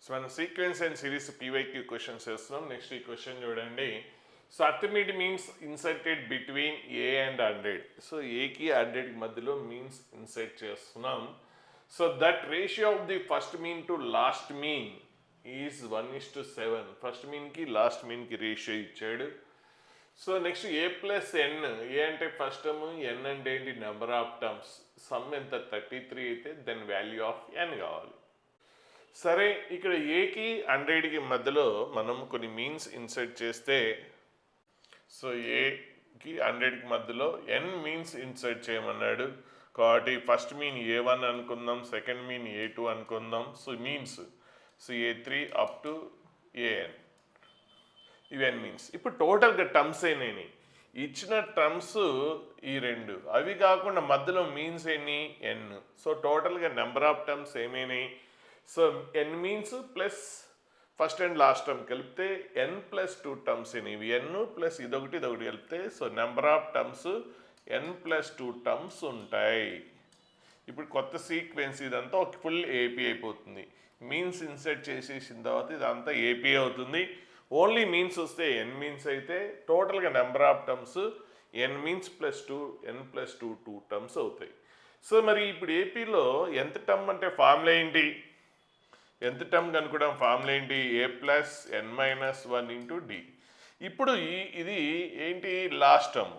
So మనం sequence and series PYQ questions చేస్తున్నాం. Next ఈ క్వశ్చన్ చూడండి. So arithmetic means inserted between a and 100. So ఏకి 100కి మధ్యలో మీన్స్ ఇన్సర్ట్ చేస్తున్నాం. So that ratio of the first mean to last mean is 1:7. First మీన్కి last మీన్కి రేషియో ఇచ్చాడు. So next a plus n, a అంటే first term, ఎన్ అంటే ఏంటి నెంబర్ ఆఫ్ టర్మ్స్. సమ్ ఎంత 33 అయితే దెన్ వాల్యూ ఆఫ్ ఎన్ కావాలి. సరే, ఇక్కడ ఏకి 100కి మధ్యలో మనం కొన్ని మీన్స్ ఇన్సర్ట్ చేస్తే, సో ఏకి 100కి మధ్యలో ఎన్ మీన్స్ ఇన్సర్ట్ చేయమన్నాడు కాబట్టి ఫస్ట్ మీన్ ఏ1 అనుకుందాం, సెకండ్ మీన్ ఏ2 అనుకుందాం. సో మీన్స్ సో ఏ3 అప్ టు ఏఎన్ ఇవన్నీ మీన్స్. ఇప్పుడు టోటల్గా టర్మ్స్ అయినాయి. ఇచ్చిన టర్మ్స్ ఈ రెండు, అవి కాకుండా మధ్యలో మీన్స్ ఎన్ని ఎన్. సో టోటల్గా నెంబర్ ఆఫ్ టర్మ్స్ ఏమైనాయి. So n means plus first and last term కలిపితే ఎన్ ప్లస్ 2 టర్మ్స్ ఇవి. ఎన్ ప్లస్ ఇదొకటి కలిపితే so number of terms n plus 2 terms ఉంటాయి. ఇప్పుడు కొత్త సీక్వెన్స్ ఇదంతా ఒక ఫుల్ ఏపీ అయిపోతుంది. మీన్స్ ఇన్సర్ట్ చేసేసిన తర్వాత ఇదంతా ఏపీ అవుతుంది. ఓన్లీ మీన్స్ వస్తే ఎన్ మీన్స్ అయితే టోటల్గా number of terms n means plus 2 n plus 2 terms అవుతాయి. సో మరి ఇప్పుడు ఏపీలో ఎంత టర్మ్ అంటే ఫార్ములా ఏంటి, ఎంత టర్మ్ కనుక్కోవడం ఫార్ములా ఏంటి, a plus N minus 1 into D. ఇప్పుడు ఇది ఏంటి లాస్ట్ టర్మ్.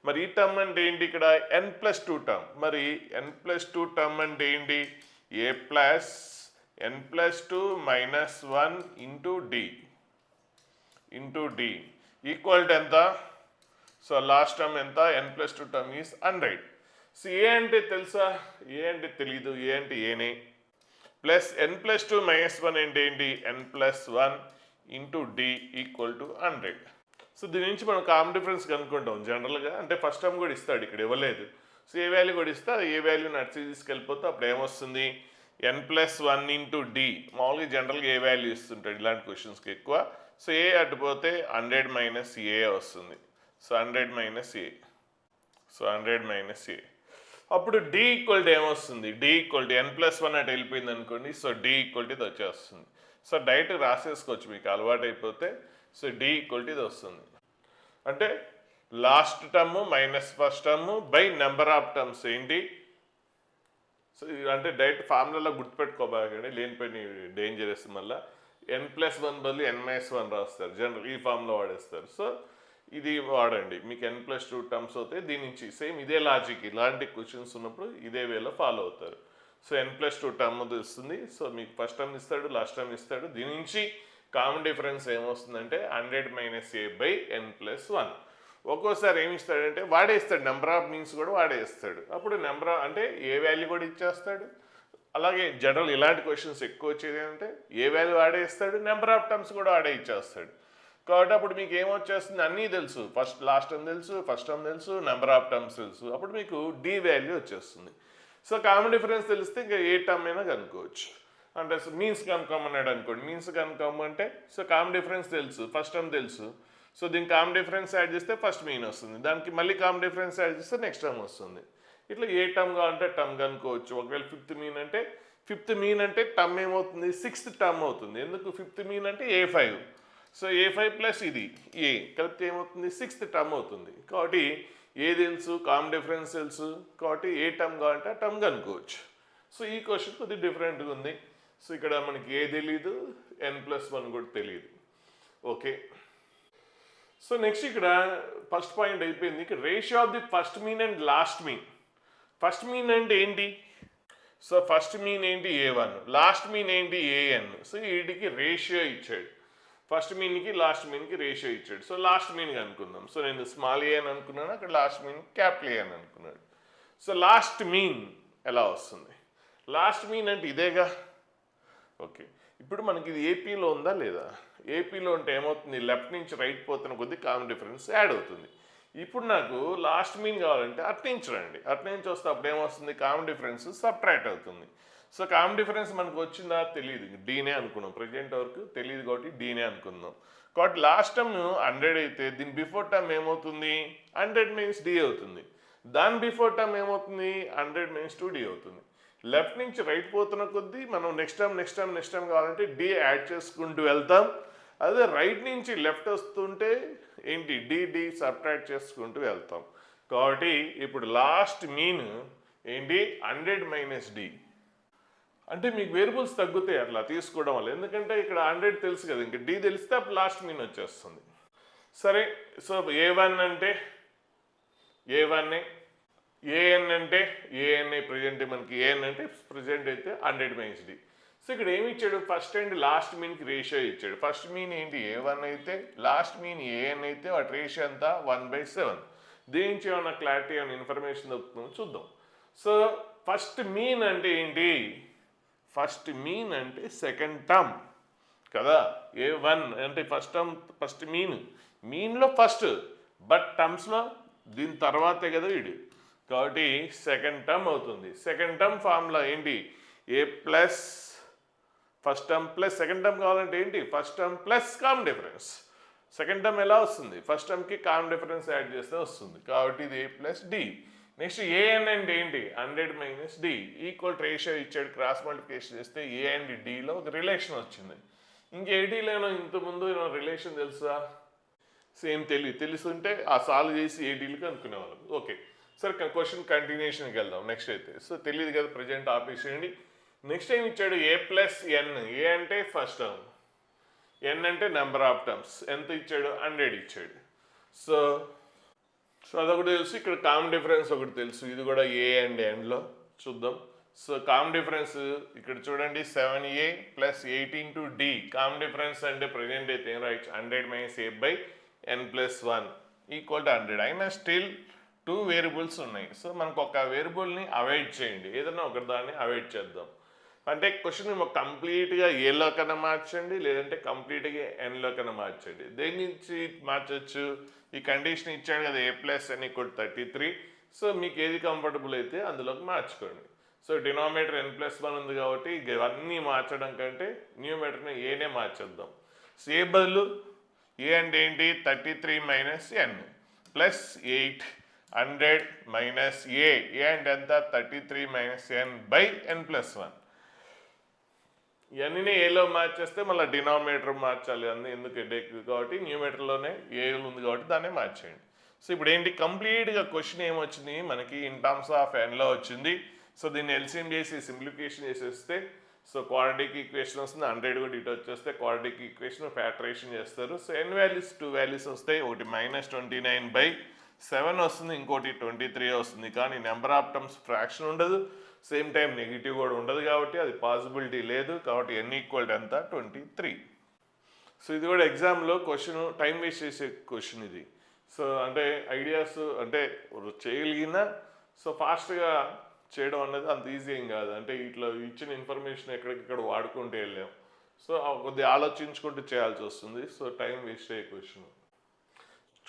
మరి ఈ టర్మ్ అంటే ఏంటి, ఇక్కడ ఎన్ ప్లస్ 2 టర్మ్. మరి ఎన్ ప్లస్ 2 టర్మ్ అంటే ఏంటి, a plus n plus 2 minus 1 into d equal to ఎంత. సో లాస్ట్ టర్మ్ ఎంత, n plus 2 term is 100. So a అంటే తెలుసా, ఏ అంటే తెలీదు, ఏ అంటే ఏనే. ప్లస్ ఎన్ ప్లస్ 2 మైనస్ 1 అంటే ఏంటి, n plus 1 into d equal to 100. So దీని నుంచి మనం కామన్ డిఫరెన్స్ కనుక్కుంటాం జనరల్గా. అంటే ఫస్ట్ టర్మ్ కూడా ఇస్తాడు, ఇక్కడ ఇవ్వలేదు. సో ఏ వాల్యూ కూడా ఇస్తే ఏ వాల్యూని అటు తీసుకెళ్ళిపోతే అప్పుడు ఏమొస్తుంది, ఎన్ ప్లస్ 1 ఇంటూ డి. మామూలుగా జనరల్గా ఏ వాల్యూ ఇస్తుంటాడు ఇలాంటి క్వశ్చన్స్కి ఎక్కువ. సో ఏ అటుపోతే 100 మైనస్ ఏ వస్తుంది. So 100 minus a, so 100 minus a. అప్పుడు డి ఈక్వల్ టు ఏమొస్తుంది, d equal to n plus 1 అటు వెళ్ళిపోయింది అనుకోండి. సో డి ఈక్వల్ టు ఇది వచ్చేస్తుంది. సో డైరెక్ట్ రాసేసుకోవచ్చు మీకు అలవాటు అయిపోతే. సో డి ఈక్వల్ టు ఇది వస్తుంది. అంటే last term minus first term by number of terms ఏంటి. సో అంటే డైరెక్ట్ ఫార్ములాలో గుర్తుపెట్టుకోబాకండి, లేనిపోయిన డేంజరస్. మళ్ళీ ఎన్ ప్లస్ 1 బదులు ఎన్ మైనస్ 1 రాస్తారు జనరల్, ఈ ఫార్ములా వాడేస్తారు. సో ఇది వాడండి, మీకు ఎన్ ప్లస్ 2 టర్మ్స్ అవుతాయి. దీని నుంచి సేమ్ ఇదే లాజిక్, ఇలాంటి క్వశ్చన్స్ ఉన్నప్పుడు ఇదే వేలో ఫాలో అవుతారు. సో ఎన్ ప్లస్ 2 టర్మ్ వస్తుంది. సో మీకు ఫస్ట్ టర్మ్ ఇస్తాడు, లాస్ట్ టర్మ్ ఇస్తాడు. దీని నుంచి కామన్ డిఫరెన్స్ ఏమొస్తుందంటే 100 minus a by n plus 1. ఒక్కోసారి ఏమి ఇస్తాడంటే వాడేస్తాడు, నెంబర్ ఆఫ్ మీన్స్ కూడా వాడేస్తాడు. అప్పుడు నెంబర్ అంటే ఏ వాల్యూ కూడా ఇచ్చేస్తాడు. అలాగే జనరల్ ఇలాంటి క్వశ్చన్స్ ఎక్కువ వచ్చేది అంటే ఏ వాల్యూ వాడేస్తాడు, నెంబర్ ఆఫ్ టర్మ్స్ కూడా వాడే ఇచ్చేస్తాడు. కాబట్టి అప్పుడు మీకు ఏమొచ్చేస్తుంది, అన్నీ తెలుసు. ఫస్ట్ లాస్ట్ టర్మ్ తెలుసు, ఫస్ట్ టర్మ్ తెలుసు, నెంబర్ ఆఫ్ టర్మ్స్ తెలుసు. అప్పుడు మీకు డి వాల్యూ వచ్చేస్తుంది. సో కామన్ డిఫరెన్స్ తెలిస్తే ఇంకా ఏ టర్మ్ అయినా కనుక్కోవచ్చు. అంటే మీన్స్ కనుక్కోమన్నాడు అనుకోండి, మీన్స్ కనుక్కోమంటే సో కామన్ డిఫరెన్స్ తెలుసు, ఫస్ట్ టర్మ్ తెలుసు. సో దీనికి కామన్ డిఫరెన్స్ యాడ్ చేస్తే ఫస్ట్ మీన్ వస్తుంది, దానికి మళ్ళీ కామన్ డిఫరెన్స్ యాడ్ చేస్తే నెక్స్ట్ టర్మ్ వస్తుంది. ఇట్లా ఏ టర్మ్ కావాలంటే టర్మ్ కనుక్కోవచ్చు. ఒకవేళ ఫిఫ్త్ మీన్ అంటే టర్మ్ ఏమవుతుంది, 6th టర్మ్ అవుతుంది. ఎందుకు, ఫిఫ్త్ మీన్ అంటే ఏ5. సో ఏ5 ప్లస్ ఇది ఏ కలిపితే ఏమవుతుంది, 6th టర్మ్ అవుతుంది. కాబట్టి ఏ తెలుసు, కామన్ డిఫరెన్స్ తెలుసు, కాబట్టి ఏ టర్మ్ కావాలంటే ఆ టర్మ్ కనుక్కోవచ్చు. సో ఈ క్వశ్చన్ కొద్దిగా డిఫరెంట్గా ఉంది. సో ఇక్కడ మనకి ఏ తెలీదు, ఎన్ ప్లస్ 1 కూడా తెలియదు. ఓకే, సో నెక్స్ట్ ఇక్కడ ఫస్ట్ పాయింట్ అయిపోయింది. ఇక్కడ ratio of the first mean and last mean. First mean అంటే ఏంటి, సో ఫస్ట్ మీన్ ఏంటి ఏ1, లాస్ట్ మీన్ ఏంటి ఏఎన్. సో వీటికి రేషియో ఇచ్చాడు, ఫస్ట్ మీన్కి లాస్ట్ మీన్కి రేషియో ఇచ్చాడు. సో లాస్ట్ మీన్ అనుకుందాం. సో నేను స్మాల్ ఏ అని అనుకున్నాను, అక్కడ లాస్ట్ మీన్ క్యాపిటల్ ఏ అని అనుకున్నాడు. సో లాస్ట్ మీన్ ఎలా వస్తుంది, లాస్ట్ మీన్ అంటే ఇదేగా. ఓకే, ఇప్పుడు మనకి ఇది ఏపీలో ఉందా లేదా, ఏపీలో ఉంటే ఏమవుతుంది, లెఫ్ట్ నుంచి రైట్ పోతున్న కొద్ది కామన్ డిఫరెన్స్ యాడ్ అవుతుంది. ఇప్పుడు నాకు లాస్ట్ మీన్ కావాలంటే అటు నుంచి రండి, అటు నుంచి వస్తే అప్పుడు ఏమొస్తుంది, కామన్ డిఫరెన్స్ సబ్ట్రాక్ట్ అవుతుంది. సో కామన్ డిఫరెన్స్ మనకు వచ్చిందా తెలియదు, డీనే అనుకున్నాం. ప్రజెంట్ వరకు తెలియదు కాబట్టి డీనే అనుకుందాం. కాబట్టి లాస్ట్ టర్మ్ 100 అయితే దీని బిఫోర్ టర్మ్ ఏమవుతుంది, 100 మీన్స్ డి అవుతుంది. దాని బిఫోర్ టర్మ్ ఏమవుతుంది, 100 మీన్స్ 2d అవుతుంది. లెఫ్ట్ నుంచి రైట్ పోతున్న కొద్దీ మనం నెక్స్ట్ టైం కావాలంటే డి యాడ్ చేసుకుంటూ వెళ్తాం. అదే రైట్ నుంచి లెఫ్ట్ వస్తుంటే ఏంటి డి సబ్ట్రాక్ట్ చేసుకుంటూ వెళ్తాం. కాబట్టి ఇప్పుడు లాస్ట్ మీన్ ఏంటి 100 - డి. అంటే మీకు వేరియబుల్స్ తగ్గుతాయి అట్లా తీసుకోవడం వల్ల, ఎందుకంటే ఇక్కడ 100 తెలుసు కదా, ఇంకా డి తెలిస్తే అప్పుడు లాస్ట్ మీన్ వచ్చేస్తుంది. సరే, సో A1 అంటే A1, ఏఎన్ అంటే ఏఎన్ఐ ప్రజెంట్, మనకి ఏఎన్ అంటే ప్రజెంట్ అయితే 100 - డి. సో ఇక్కడ ఏమి ఇచ్చాడు, ఫస్ట్ అండ్ లాస్ట్ మీన్కి రేషియో ఇచ్చాడు. ఫస్ట్ మీన్ ఏంటి A1 అయితే, లాస్ట్ మీన్ ఏఎన్ అయితే వాటి రేషియో అంతా 1/7. దీని నుంచి ఏమైనా క్లారిటీ ఏమైనా ఇన్ఫర్మేషన్ దొరుకుతుందో చూద్దాం. సో ఫస్ట్ మీన్ అంటే ఏంటి, ఫస్ట్ మీన్ అంటే సెకండ్ టర్మ్ కదా. A1 అంటే ఫస్ట్ మీన్లో ఫస్ట్, బట్ టర్మ్స్లో దీని తర్వాతే కదా వీడు, కాబట్టి సెకండ్ టర్మ్ అవుతుంది. సెకండ్ టర్మ్ ఫార్ములా ఏంటి, a plus first term plus second term కావాలంటే ఏంటి, first term plus common difference. Second term ఎలా వస్తుంది, ఫస్ట్ టర్మ్కి కామన్ డిఫరెన్స్ యాడ్ చేస్తే వస్తుంది, కాబట్టి ఇది a plus d. Next a n అంటే ఏంటి 100 - డి ఈక్వల్ రేషియో ఇచ్చాడు, క్రాస్ మల్టిప్లికేషన్ చేస్తే ఏ అండ్ డిలో ఒక రిలేషన్ వచ్చింది. ఇంక ఏడీలోనో ఇంతకుముందు రిలేషన్ తెలుసా, సేమ్ తెలుసుంటే ఆ సాల్వ్ చేసి ఏడీలకి అనుకునేవాళ్ళం. ఓకే, సరే క్వశ్చన్ కంటిన్యూషన్కి వెళ్దాం. నెక్స్ట్ అయితే సో తెలియదు కదా, ప్రజెంట్ ఆపేసేయండి. నెక్స్ట్ ఏం ఇచ్చాడు, ఏ ప్లస్ ఎన్. ఏ అంటే ఫస్ట్ టర్మ్, ఎన్ అంటే నెంబర్ ఆఫ్ టర్మ్స్. ఎంత ఇచ్చాడు, 100 ఇచ్చాడు. సో అదొకటి తెలుసు, ఇక్కడ కామన్ డిఫరెన్స్ ఒకటి తెలుసు, ఇది కూడా ఏ అండ్ ఎన్లో చూద్దాం. సో కామన్ డిఫరెన్స్ ఇక్కడ చూడండి, 7a + 18 కామన్ డిఫరెన్స్ అంటే ప్రజెంట్ అయితే ఏం రాయొచ్చు, 100 - a/n+1 = 100. అయినా స్టిల్ 2 వేరియబుల్స్ ఉన్నాయి. సో మనకు ఒక వేరియబుల్ని అవాయిడ్ చేయండి, ఏదైనా ఒక దాన్ని అవాయిడ్ చేద్దాం. అంటే క్వశ్చన్ కంప్లీట్గా ఏలో కన్నా మార్చండి, లేదంటే కంప్లీట్గా ఎన్లో కన్నా మార్చండి. దేని నుంచి మార్చచ్చు, ఈ కండిషన్ ఇచ్చాడు కదా, a + n = 33. సో మీకు ఏది కంఫర్టబుల్ అయితే అందులోకి మార్చుకోండి. సో డినామినేటర్ n+1 ఉంది కాబట్టి ఇవన్నీ మార్చడం కంటే న్యూమరేటర్ని ఏనే మార్చేద్దాం. సో ఏ బదులు ఏ అంటే ఏంటి, 33 - n + 8 100 - ఏ అంటే ఎంత, 33 - n/n+1. ఇవన్నీ ఏలో మార్చేస్తే మళ్ళీ డినామినేటర్ మార్చాలి, అన్నీ ఎందుకు హెడేక్, కాబట్టి న్యూమరేటర్లోనే ఏ ఉంది కాబట్టి దాన్నే మార్చేయండి. సో ఇప్పుడు ఏంటి, కంప్లీట్గా క్వశ్చన్ ఏమొచ్చింది మనకి, ఇన్ టర్మ్స్ ఆఫ్ ఎన్లో వచ్చింది. సో దీన్ని ఎల్సిఎం చేసి సింప్లిఫికేషన్ చేసేస్తే సో క్వాడ్రాటిక్ ఈక్వేషన్ వస్తుంది. 100 కూడా ఇటు వచ్చేస్తే క్వాడ్రాటిక్ ఈక్వేషన్ ఫ్యాక్టరేషన్ చేస్తారు. సో ఎన్ వాల్యూస్ 2 వాల్యూస్ వస్తాయి, ఒకటి -29/7 వస్తుంది, ఇంకోటి 23 వస్తుంది. కానీ నెంబర్ ఆఫ్ టర్మ్స్ ఫ్రాక్షన్ ఉండదు, సేమ్ టైం నెగిటివ్ కూడా ఉండదు, కాబట్టి అది పాసిబిలిటీ లేదు. కాబట్టి n = ఎంత, 23. సో ఇది కూడా ఎగ్జామ్లో క్వశ్చన్, టైం వేస్ట్ చేసే క్వశ్చన్ ఇది. సో అంటే ఐడియాస్ అంటే చేయగలిగిన, సో ఫాస్ట్గా చేయడం అనేది అంత ఈజీ ఏం కాదు. అంటే ఇట్లా ఇచ్చిన ఇన్ఫర్మేషన్ ఎక్కడికక్కడ వాడుకుంటూ వెళ్ళాం. సో కొద్దిగా ఆలోచించుకుంటూ చేయాల్సి వస్తుంది. సో టైం వేస్ట్ అయ్యే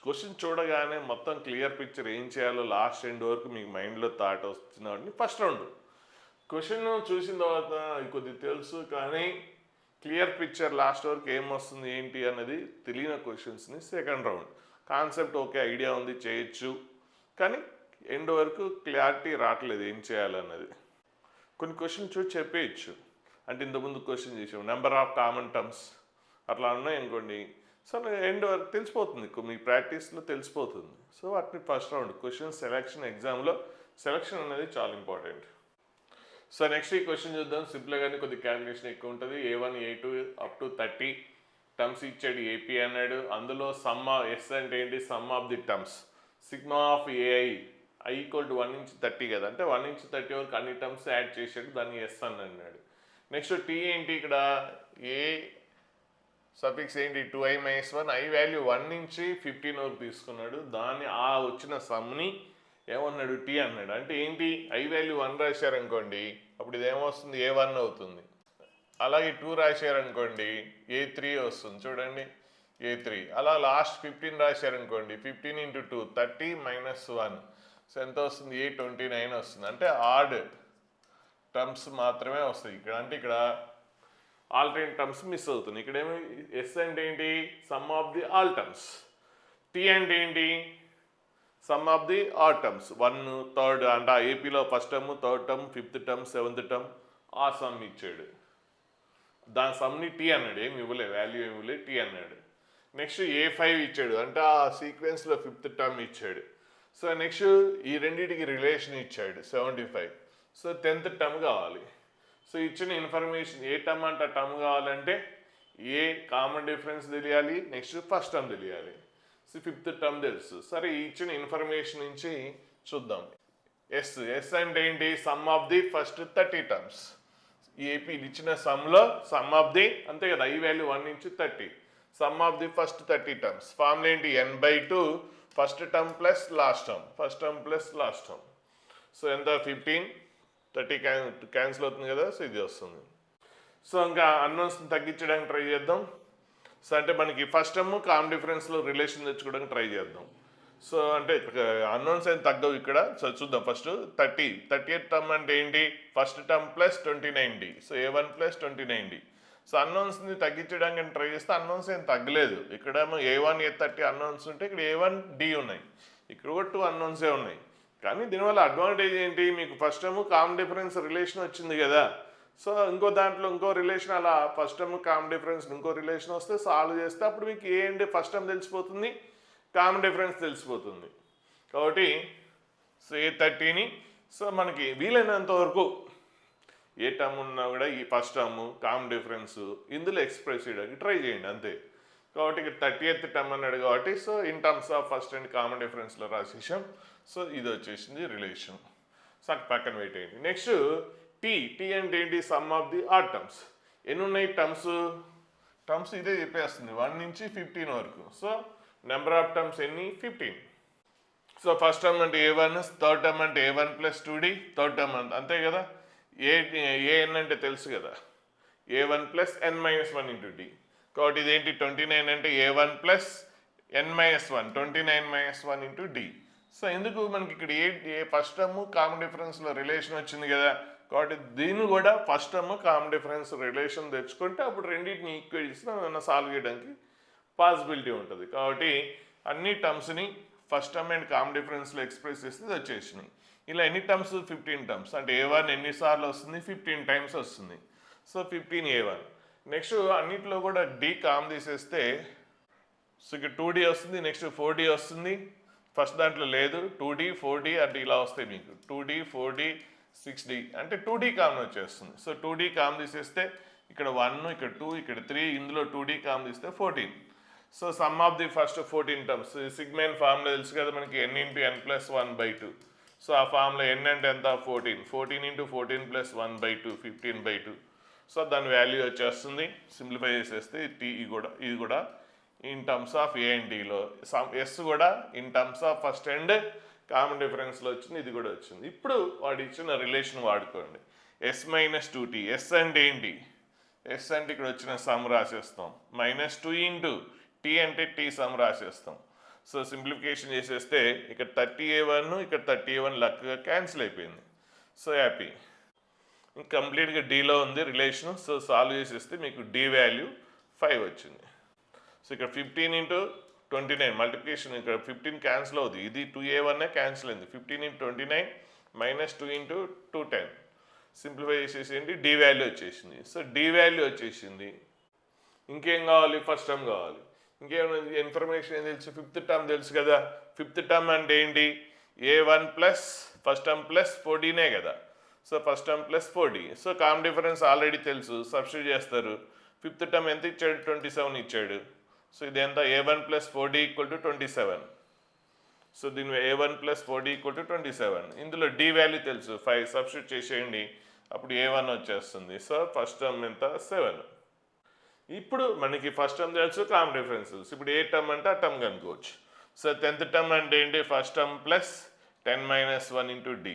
క్వశ్చన్ చూడగానే మొత్తం క్లియర్ పిక్చర్ ఏం చేయాలో లాస్ట్ ఎండ్ వరకు మీకు మైండ్లో థాట్ వస్తున్నాడని ఫస్ట్ రౌండ్. క్వశ్చన్ చూసిన తర్వాత కొద్దిగా తెలుసు, కానీ క్లియర్ పిక్చర్ లాస్ట్ వరకు ఏం వస్తుంది ఏంటి అన్నది తెలియని క్వశ్చన్స్ని second round. Concept okay, idea ఉంది, చేయొచ్చు, కానీ ఎండ్ వరకు క్లారిటీ రావట్లేదు ఏం చేయాలన్నది. కొన్ని క్వశ్చన్ చూసి చెప్పేయచ్చు, అంటే ఇంతకుముందు క్వశ్చన్ చేసాం, నెంబర్ ఆఫ్ కామన్ టర్మ్స్ అట్లా ఉన్నాయి అనుకోండి. సో ఎండ్ వరకు తెలిసిపోతుంది, మీ ప్రాక్టీస్లో తెలిసిపోతుంది. సో వాటిని ఫస్ట్ రౌండ్ క్వశ్చన్ సెలెక్షన్, ఎగ్జామ్లో సెలెక్షన్ అనేది చాలా ఇంపార్టెంట్. సో నెక్స్ట్ ఈ క్వశ్చన్ చూద్దాం. సింపుల్గానే కొద్ది క్యాలిక్యులేషన్ ఎక్కువ ఉంటుంది. A1 A2 up to 30 terms ఇచ్చాడు, ఏపీ అన్నాడు. అందులో సమ్ ఎస్ అంటే ఏంటి, sum of the terms, sigma of AI i = 1 నుంచి 30 కదా, అంటే 1 నుంచి 30 వరకు అన్ని టర్మ్స్ యాడ్ చేసాడు, దాన్ని ఎస్ అని అన్నాడు. నెక్స్ట్ టీ ఏంటి, ఇక్కడ ఏ సఫిక్స్ ఏంటి, 2i - 1, i వాల్యూ 1 నుంచి 15 వరకు తీసుకున్నాడు. దాన్ని ఆ వచ్చిన సమ్ని ఏమన్నాడు, టీ అన్నాడు. అంటే ఏంటి, i వాల్యూ 1 రాశారనుకోండి, అప్పుడు ఇది ఏమొస్తుంది, A1 అవుతుంది. అలాగే 2 రాశారనుకోండి, A3 వస్తుంది. చూడండి, A3. అలా లాస్ట్ 15 రాశారనుకోండి, 15 × 2 30 - 1, సో ఎంత వస్తుంది, A29 వస్తుంది. అంటే ఆడ్ టర్మ్స్ మాత్రమే వస్తాయి ఇక్కడ. అంటే ఇక్కడ ఆల్టర్నేట్ టర్మ్స్ మిస్ అవుతుంది. ఇక్కడ ఏమి, ఎస్ అంటే ఏంటి, sum of the all terms. T అంటే ఏంటి, sum of the odd terms 1 third అంటే ఏపీలో first term, third term, fifth term, seventh term ఆ సమ్ ఇచ్చాడు. దాని సమ్ని టీ అన్నాడు, ఏమి ఇవ్వలే, వాల్యూ ఏమి ఇవ్వలే, టీ అన్నాడు. నెక్స్ట్ A5 ఇచ్చాడు, అంటే ఆ సీక్వెన్స్లో ఫిఫ్త్ టర్మ్ ఇచ్చాడు. సో నెక్స్ట్ ఈ రెండింటికి రిలేషన్ ఇచ్చాడు 75. సో 10th టర్మ్ కావాలి. సో ఇచ్చిన ఇన్ఫర్మేషన్ ఏ టర్మ్ అంటే టర్మ్ కావాలంటే ఏ కామన్ డిఫరెన్స్ తెలియాలి, నెక్స్ట్ ఫస్ట్ టర్మ్ తెలియాలి. సో ఫిఫ్త్ టర్మ్ తెలుసు. సరే ఇచ్చిన ఇన్ఫర్మేషన్ నుంచి చూద్దాం. ఎస్ అంటే ఏంటి, sum of the first 30 terms. ఈ ఏపీ ఇచ్చిన సమ్లో సమ్ ఆఫ్ ది అంతే కదా, ఈ వాల్యూ 1 నుంచి 30, some of the first 30 terms. Formula ఏంటి, n/2 first term plus last term, first term plus last term. So ఎంత 15, 30 క్యాన్సిల్ అవుతుంది కదా, సో ఇది వస్తుంది. సో ఇంకా అన్నోన్స్ని తగ్గించడానికి ట్రై చేద్దాం. సో అంటే మనకి ఫస్ట్ టర్మ్ కామన్ డిఫరెన్స్లో రిలేషన్ తెచ్చుకోవడానికి ట్రై చేద్దాం. సో అంటే అన్నోన్స్ ఏం తగ్గవు ఇక్కడ. సో చూద్దాం ఫస్ట్ 30th టర్మ్ అంటే ఏంటి, first term plus 29D. So A1 plus 29D. So అన్నోన్స్ని తగ్గించడానికి ట్రై చేస్తే అన్నోన్స్ ఏం తగ్గలేదు. ఇక్కడేమో A1 A30 అన్నోన్స్ ఉంటే ఇక్కడ A1D ఉన్నాయి, ఇక్కడ కూడా 2 అన్నోన్సే ఉన్నాయి. కానీ దీనివల్ల అడ్వాంటేజ్ ఏంటి, మీకు first term common difference relation వచ్చింది కదా. సో ఇంకో దాంట్లో ఇంకో రిలేషన్ అలా ఫస్ట్ టర్మ్ కామన్ డిఫరెన్స్ ఇంకో రిలేషన్ వస్తే సాల్వ్ చేస్తే అప్పుడు మీకు ఏంటి ఫస్ట్ టర్మ్ తెలిసిపోతుంది, కామన్ డిఫరెన్స్ తెలిసిపోతుంది. కాబట్టి సో A30ని సో మనకి వీలైనంత వరకు ఏ టర్మ్ ఉన్నా కూడా ఈ ఫస్ట్ టర్మ్ కామన్ డిఫరెన్స్ ఇందులో ఎక్స్ప్రెస్ చేయడానికి ట్రై చేయండి అంతే. కాబట్టి ఇక్కడ 30th టర్మ్ అన్నాడు కాబట్టి so in terms of first and common డిఫరెన్స్లో రాసేసాం. సో ఇది వచ్చేసింది రిలేషన్. సో పక్కన పెట్టేయండి. నెక్స్ట్ టీ అంటే ఏంటి, sum of the odd terms. ఎన్ని ఉన్నాయి టర్మ్స్ ఇదే చెప్పేస్తుంది 1 నుంచి 15 వరకు. సో నెంబర్ ఆఫ్ టర్మ్స్ ఎన్ని, 15. సో ఫస్ట్ టర్మ్ అంటే A1, థర్డ్ టర్మ్ అంటే A1 plus 2D, third term అంతే కదా. ఏఎన్ అంటే తెలుసు కదా, A1 plus n-1 into D. కాబట్టి ఇదేంటి 29 అంటే A1 plus n-1, 29-1 into D. So ఎందుకు మనకి ఇక్కడ ఏ ఫస్ట్ టర్మ్ కామన్ డిఫరెన్స్లో రిలేషన్ వచ్చింది కదా, కాబట్టి దీన్ని కూడా first term common difference relation తెచ్చుకుంటే అప్పుడు రెండింటిని ఈక్వేట్ చేసి ఏమైనా సాల్వ్ చేయడానికి పాసిబిలిటీ ఉంటుంది. కాబట్టి అన్ని టర్మ్స్ని ఫస్ట్ టర్మ్ అండ్ కామన్ డిఫరెన్స్లో ఎక్స్ప్రెస్ చేస్తే వచ్చేసినాయి. ఇలా ఎన్ని టర్మ్స్, 15 టర్మ్స్. అంటే A1 ఎన్నిసార్లు వస్తుంది, 15 టైమ్స్ వస్తుంది. So 15 A1. నెక్స్ట్ అన్నిట్లో కూడా D కామన్ తీసేస్తే సో ఇక్కడ 2D వస్తుంది, నెక్స్ట్ 4D వస్తుంది. ఫస్ట్ దాంట్లో లేదు, 2D 4D అంటే ఇలా వస్తాయి మీకు 2D 4D 6D అంటే 2D కామన్ వచ్చేస్తుంది. సో 2D కామన్ తీసేస్తే ఇక్కడ 1, ఇక్కడ 2, ఇక్కడ 3, ఇందులో 2D కామన్ తీస్తే 14. So sum of the first 14 terms. Sigma n formula తెలుసు కదా మనకి, n ఇంటూ n+1/2. సో ఆ ఫార్ములా n అంటే ఎంత, 14 ఇంటూ 14 ప్లస్ 1/2 15/2. సో దాని వాల్యూ వచ్చేస్తుంది. సింప్లిఫై చేసేస్తే ఇది కూడా in terms of a and డీలో, ఎస్ కూడా in terms of first and common డిఫరెన్స్లో వచ్చింది, ఇది కూడా వచ్చింది. ఇప్పుడు వాడు ఇచ్చిన రిలేషన్ వాడుకోండి, S-2t. ఎస్ అంటే ఏంటి, ఎస్ అంటే ఇక్కడ వచ్చిన సమ్ రాసేస్తాం, -2 ఇంటూ టీ అంటే టీ సమ్ రాసేస్తాం. సో సింప్లిఫికేషన్ చేసేస్తే ఇక్కడ 30A1 ఇక్కడ 30A1 లక్గా క్యాన్సిల్ అయిపోయింది. సో హ్యాపీ, ఇంక కంప్లీట్గా డీలో ఉంది రిలేషన్. సో సాల్వ్ చేసేస్తే మీకు డి వాల్యూ 5 వచ్చింది. సో ఇక్కడ 15 ఇంటూ 29 మల్టిప్లికేషన్, ఇక్కడ 15 క్యాన్సిల్ అవుతుంది, ఇది 2A1 క్యాన్సిల్ అయింది. 15 ఇంటూ 29 -2 ఇంటూ 210. సింప్లిఫై చేసేసేయండి, డి వాల్యూ వచ్చేసింది. సో డి వాల్యూ వచ్చేసింది. ఇంకేం కావాలి, ఫస్ట్ టర్మ్ కావాలి. ఇంకేమైనా ఇన్ఫర్మేషన్ ఏం తెలుసు, ఫిఫ్త్ టర్మ్ తెలుసు కదా. ఫిఫ్త్ టర్మ్ అంటే ఏంటి, A1 plus first term plus 4Dనే కదా. So first term plus 4D. So common difference already తెలుసు, సబ్స్టిట్యూట్ చేస్తారు. ఫిఫ్త్ టర్మ్ ఎంత ఇచ్చాడు, 27 ఇచ్చాడు. సో ఇది ఎంత, A1 plus 4D equal to 27. So దీని A1 plus 4D equal to 27. ఇందులో డి వాల్యూ తెలుసు 5, సబ్స్టిట్యూట్ చేసేయండి, అప్పుడు A1 వచ్చేస్తుంది. సో ఫస్ట్ టర్మ్ ఎంత, 7. ఇప్పుడు మనకి ఫస్ట్ టర్మ్ తెలుసు, కామన్ డిఫరెన్స్ తెలుసు. ఇప్పుడు ఏ టర్మ్ అంటే ఆ టర్మ్ కనుక్కోవచ్చు. సో 10th టర్మ్ అంటే ఏంటి, first term plus 10-1 into d.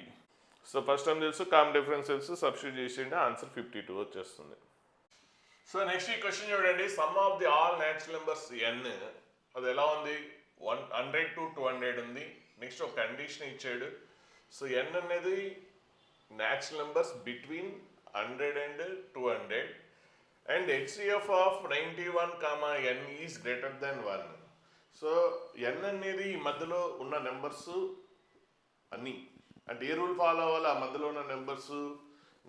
So first term తెలుసు, కామన్ డిఫరెన్స్ తెలుసు, సబ్స్టిట్యూట్ చేసేయండి, ఆన్సర్ 52 వచ్చేస్తుంది. సో నెక్స్ట్ ఈ క్వశ్చన్ చూడండి, sum of the all natural numbers n, అది ఎలా ఉంది, 100 to 200 ఉంది. నెక్స్ట్ ఒక కండిషన్ ఇచ్చాడు. సో n అనేది natural numbers between 100 and 200 and HCF of 91, n is greater than 1. So ఎన్ అనేది ఈ మధ్యలో ఉన్న నెంబర్స్ అన్నీ, అంటే ఏ రూల్ ఫాలో అవ్వాలి, ఆ మధ్యలో ఉన్న నెంబర్స్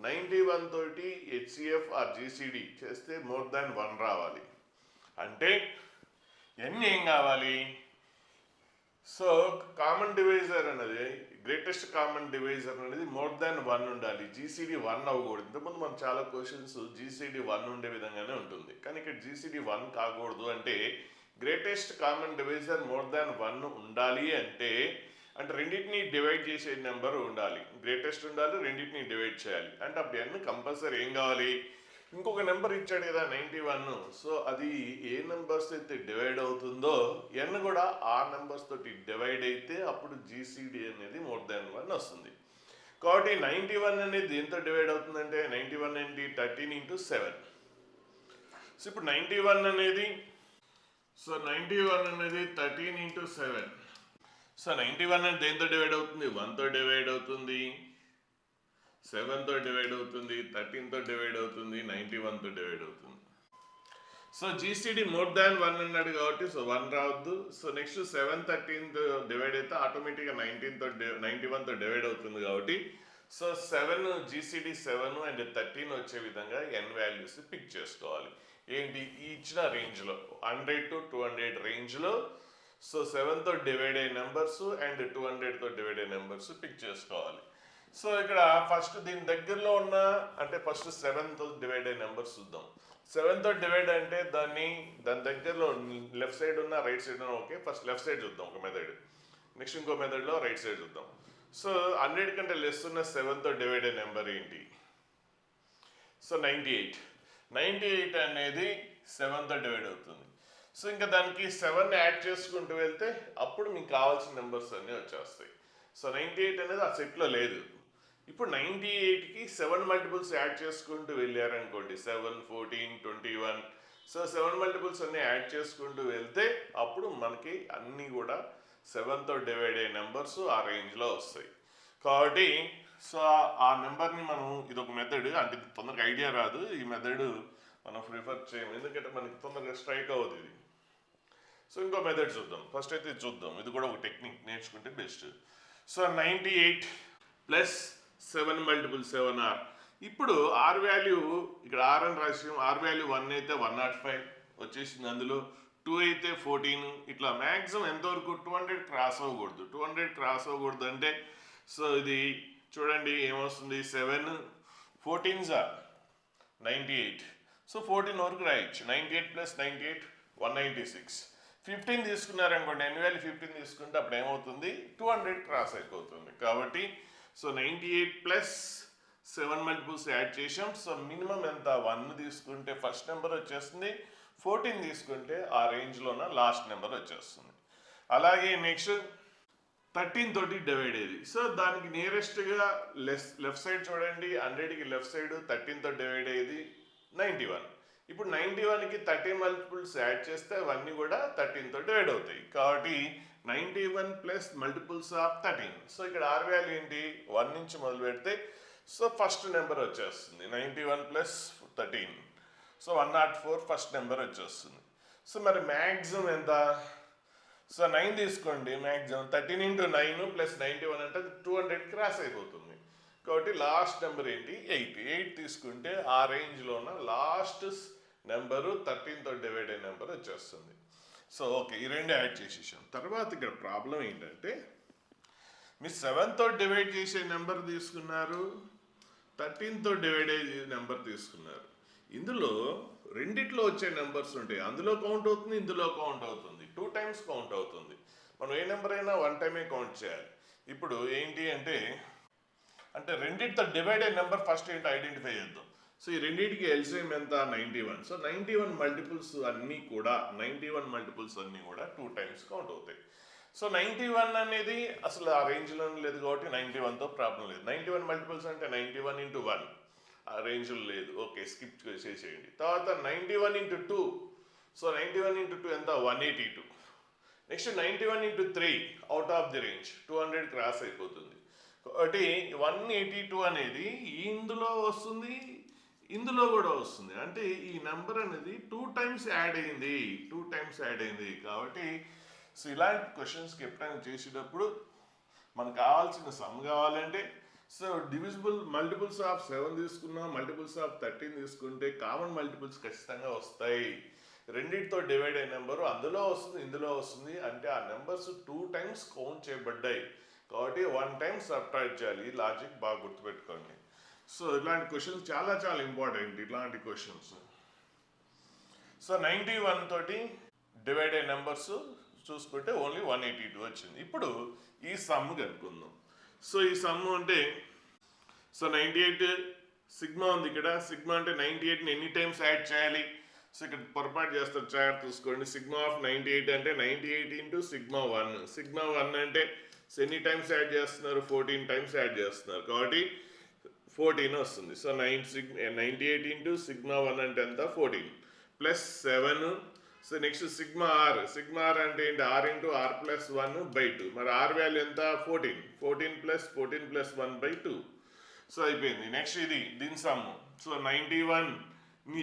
91 తోటి హెచ్సిఎఫ్ ఆర్ జీసీడీ చేస్తే మోర్ దాన్ 1 రావాలి. అంటే ఎన్ ఏం కావాలి? సో కామన్ డివైజర్ అనేది, గ్రేటెస్ట్ కామన్ డివైజర్ అనేది మోర్ దాన్ 1 ఉండాలి. జీసీడీ 1 అవ్వకూడదు. ఇంతకుముందు మనం చాలా క్వశ్చన్స్ జీసీడీ 1 ఉండే విధంగానే ఉంటుంది, కానీ ఇక్కడ జీసీడీ 1 కాకూడదు. అంటే greatest common divisor more than 1 ఉండాలి అంటే రెండింటిని డివైడ్ చేసే నెంబర్ ఉండాలి. గ్రేటెస్ట్ ఉండాలి, రెండింటిని డివైడ్ చేయాలి. అంటే అప్పుడు ఎన్ కంపల్సరీ ఏం కావాలి? ఇంకొక నెంబర్ ఇచ్చాడు కదా 91. సో అది ఏ నెంబర్స్ అయితే డివైడ్ అవుతుందో ఎన్ కూడా ఆ నెంబర్స్ తోటి డివైడ్ అయితే అప్పుడు జీసీడీ అనేది మోర్ దాన్ 1 వస్తుంది. కాబట్టి 91 అనేది ఎంత డివైడ్ అవుతుందంటే 91 ఏంటి? 13 into 7. సో ఇప్పుడు 91 అనేది 13 into 7. సో 91 అంటే దేంతో డివైడ్ అవుతుంది? 1తో డివైడ్ అవుతుంది, 7తో డివైడ్ అవుతుంది, 13తో డివైడ్ అవుతుంది, 91తో డివైడ్ అవుతుంది. సో జీసీడీ మోర్ దాన్ 1 అన్నాడు కాబట్టి సో 1 రావద్దు. సో నెక్స్ట్ 7 13తో డివైడ్ అయితే ఆటోమేటిక్గా 91తో డివైడ్ అవుతుంది కాబట్టి సో 7 జీసీడీ 7 అండ్ 13 వచ్చే విధంగా ఎన్ వాల్యూస్ పిక్ చేసుకోవాలి. ఏంటి? ఈ ఇచ్చిన రేంజ్లో 100 to 200 రేంజ్లో సో 7తో డివైడ్ అయ్యే నెంబర్స్ అండ్ 200తో డివైడ్ అయ్యే నెంబర్స్ పిక్ చేసుకోవాలి. సో ఇక్కడ ఫస్ట్ దీని దగ్గరలో ఉన్న, అంటే ఫస్ట్ 7తో డివైడ్ అయ్యే నెంబర్స్ చూద్దాం. 7తో డివైడ్ అంటే దాని దగ్గరలో లెఫ్ట్ సైడ్ ఉన్న రైట్ సైడ్ ఉన్న ఓకే. ఫస్ట్ లెఫ్ట్ సైడ్ చూద్దాం ఒక మెథడ్, నెక్స్ట్ ఇంకో మెథడ్లో రైట్ సైడ్ చూద్దాం. సో 100 కంటే లెస్ ఉన్న 7తో డివైడ్ అయ్యే నెంబర్ ఏంటి? సో 98 అనేది 7తో డివైడ్ అవుతుంది. సో ఇంకా దానికి 7 యాడ్ చేసుకుంటూ వెళ్తే అప్పుడు మీకు కావాల్సిన నెంబర్స్ అన్నీ వచ్చేస్తాయి. సో 98 అనేది ఆ సెట్లో లేదు. ఇప్పుడు 98కి 7 మల్టిపుల్స్ యాడ్ చేసుకుంటూ వెళ్ళారనుకోండి, 7 14 21. సో 7 మల్టిపుల్స్ అన్నీ యాడ్ చేసుకుంటూ వెళ్తే అప్పుడు మనకి అన్నీ కూడా 7తో డివైడ్ అయ్యే నెంబర్స్ ఆ రేంజ్లో వస్తాయి. కాబట్టి సో ఆ నెంబర్ని మనం, ఇదొక మెథడ్, అంటే తొందరగా ఐడియా రాదు, ఈ మెథడ్ మనం ప్రిఫర్ చేయము ఎందుకంటే మనకి తొందరగా స్ట్రైక్ అవుతుంది ఇది. సో ఇంకో మెథడ్ చూద్దాం. ఫస్ట్ అయితే చూద్దాం, ఇది కూడా ఒక టెక్నిక్ నేర్చుకుంటే best. So 98 plus 7 multiple 7R. ఇప్పుడు ఆర్ వాల్యూ ఇక్కడ ఆర్ అని రాసాం, ఆర్ వాల్యూ 1 అయితే 105 వచ్చేసింది, అందులో 2 అయితే 14. ఇట్లా మ్యాక్సిమం ఎంతవరకు 200 క్రాస్ అవ్వకూడదు. 200 క్రాస్ అవ్వకూడదు అంటే సో ఇది చూడండి ఏమొస్తుంది, 7 14s 98. సో 14 వరకు రాయొచ్చు. 98 ప్లస్ 98 196. 15 తీసుకున్నారనుకోండి, ఎన్ వాల్యూ 15 తీసుకుంటే అప్పుడు ఏమవుతుంది, 200 క్రాస్ అయిపోతుంది. కాబట్టి సో 98 ప్లస్ 7 మల్టిపుల్స్ యాడ్ చేసాం. సో మినిమం ఎంత? 1 తీసుకుంటే ఫస్ట్ నెంబర్ వచ్చేస్తుంది, 14 తీసుకుంటే ఆ రేంజ్లోన లాస్ట్ నెంబర్ వచ్చేస్తుంది. అలాగే నెక్స్ట్ 13 తోటి డివైడ్ అయ్యేది. సో దానికి నియరెస్ట్గా లెఫ్ట్ సైడ్ చూడండి, 100కి లెఫ్ట్ సైడ్ 13తో డివైడ్ అయ్యేది 91. ఇప్పుడు 91కి 13 మల్టిపుల్స్ యాడ్ చేస్తే అవన్నీ కూడా 13తో డివైడ్ అవుతాయి. కాబట్టి 91 ప్లస్ మల్టిపుల్స్ ఆఫ్ 13. సో ఇక్కడ ఆర్ వాల్యూ ఏంటి, 1 నుంచి మొదలు పెడితే సో ఫస్ట్ నెంబర్ వచ్చేస్తుంది 91 ప్లస్ 13. సో 104 ఫస్ట్ నెంబర్ వచ్చేస్తుంది. సో మరి మ్యాక్సిమం ఎంత? సో 9 తీసుకోండి, మ్యాక్సిమం 13 into 9 ప్లస్ 91 అంటే 200 క్రాస్ అయిపోతుంది. కాబట్టి లాస్ట్ నెంబర్ ఏంటి, 8 తీసుకుంటే ఆ రేంజ్లో ఉన్న లాస్ట్ నెంబరు 13తో డివైడ్ అయిన నెంబర్ వచ్చేస్తుంది. సో ఓకే, ఈ రెండు యాడ్ చేసేసాం. తర్వాత ఇక్కడ ప్రాబ్లం ఏంటంటే మీరు 7తో డివైడ్ చేసే నెంబర్ తీసుకున్నారు, 13తో డివైడ్ అయ్యే నెంబర్ తీసుకున్నారు. ఇందులో రెండిట్లో వచ్చే నెంబర్స్ ఉంటాయి, అందులో కౌంట్ అవుతుంది, ఇందులో కౌంట్ అవుతుంది, 2 times కౌంట్ అవుతుంది. మనం ఏ నెంబర్ అయినా 1 time కౌంట్ చేయాలి. ఇప్పుడు ఏంటి అంటే రెండింటితో డివైడ్ అయ్యే నెంబర్ ఫస్ట్ ఏంటి ఐడెంటిఫై చేద్దాం. సో ఈ రెండింటికి ఎల్సిఎం ఎంత, 91. సో 91 మల్టిపుల్స్ అన్నీ కూడా 2 times కౌంట్ అవుతాయి. సో 91 అనేది అసలు ఆ రేంజ్లో లేదు కాబట్టి 91తో ప్రాబ్లం లేదు. 91 మల్టిపుల్స్ అంటే 91 into 1 ఆ రేంజ్లో లేదు, ఓకే స్కిప్ చేసేయండి. తర్వాత 91 into 2. సో 91 into 2 ఎంత, 182. Next 91 into 3 out of the range, 200 cross అయిపోతుంది. కాబట్టి 182 అనేది ఇందులో వస్తుంది, ఇందులో కూడా వస్తుంది. అంటే ఈ నెంబర్ అనేది 2 times యాడ్ అయింది, 2 times యాడ్ అయింది. కాబట్టి సో ఇలాంటి క్వశ్చన్స్కి ఎప్పుడైనా చేసేటప్పుడు మనకు కావాల్సిన సమ్ కావాలంటే సో డివిజిబుల్ మల్టిపుల్స్ ఆఫ్ 7 తీసుకున్నా మల్టిపుల్స్ ఆఫ్ 13 తీసుకుంటే కామన్ మల్టిపుల్స్ ఖచ్చితంగా వస్తాయి. రెండింటితో డివైడ్ అయిన నెంబరు అందులో వస్తుంది ఇందులో వస్తుంది అంటే ఆ నెంబర్స్ 2 టైమ్స్ కౌంట్ చేయబడ్డాయి కాబట్టి 1 టైం సబ్ట్రాక్ట్ చేయాలి. ఈ లాజిక్ బాగా గుర్తుపెట్టుకోండి. సో ఇలాంటి క్వశ్చన్స్ చాలా చాలా ఇంపార్టెంట్ ఇలాంటి క్వశ్చన్స్. సో 91 తోటి డివైడ్ అయిన నెంబర్స్ చూసుకుంటే ఓన్లీ 182 వచ్చింది. ఇప్పుడు ఈ సమ్ కనుక్కుందాం. సో ఈ సమ్ అంటే సో 98 సిగ్మా ఉంది ఇక్కడ. సిగ్మా అంటే 98ని ఎన్ని టైమ్స్ యాడ్ చేయాలి? సో ఇక్కడ పొరపాటు చేస్తారు, చార్ట్ చూసుకోండి. సిగ్మా ఆఫ్ 98 అంటే 98 ఇంటూ సిగ్మా 1. సిగ్మా 1 అంటే ఎన్ని టైమ్స్ యాడ్ చేస్తున్నారు? 14 టైమ్స్ యాడ్ చేస్తున్నారు కాబట్టి 14 వస్తుంది. సో 98 ఇంటూ సిగ్మా 1 అంటే ఎంత? 14 plus 7. So next sigma r. Sigma r అంటే ఏంటి? R into r plus 1/2. మరి ఆర్ వాల్యూ ఎంత? 14 ప్లస్ 1/2. సో అయిపోయింది. నెక్స్ట్ ఇది దీని సమ్. సో 91